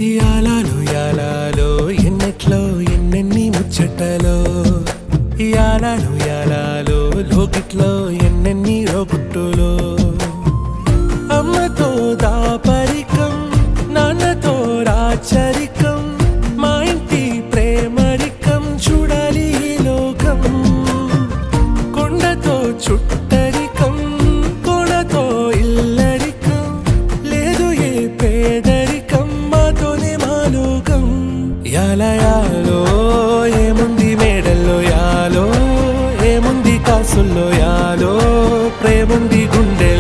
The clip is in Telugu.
యాలాలో యాలాలో ఎన్నెట్లో ఎన్నెన్ని ముచ్చటలో యాలాలో యాలాలో లోకిట్లో ఎన్నెన్ని రోగుట్టులో అమ్మతో దాపరికం నాన్నతో రాచరికం మా ఇంటి ప్రేమరికం చూడాలి ఈ లోకం కొండతో చుట్టరికం కొనతో ఇల్లరికం లేదు ఏ పేదరికం మాతోనే మా లోకం యాలయాలో ఏముంది మేడల్లో యాలో ఏముంది కాసుల్లో యాలో ప్రేముంది గుండె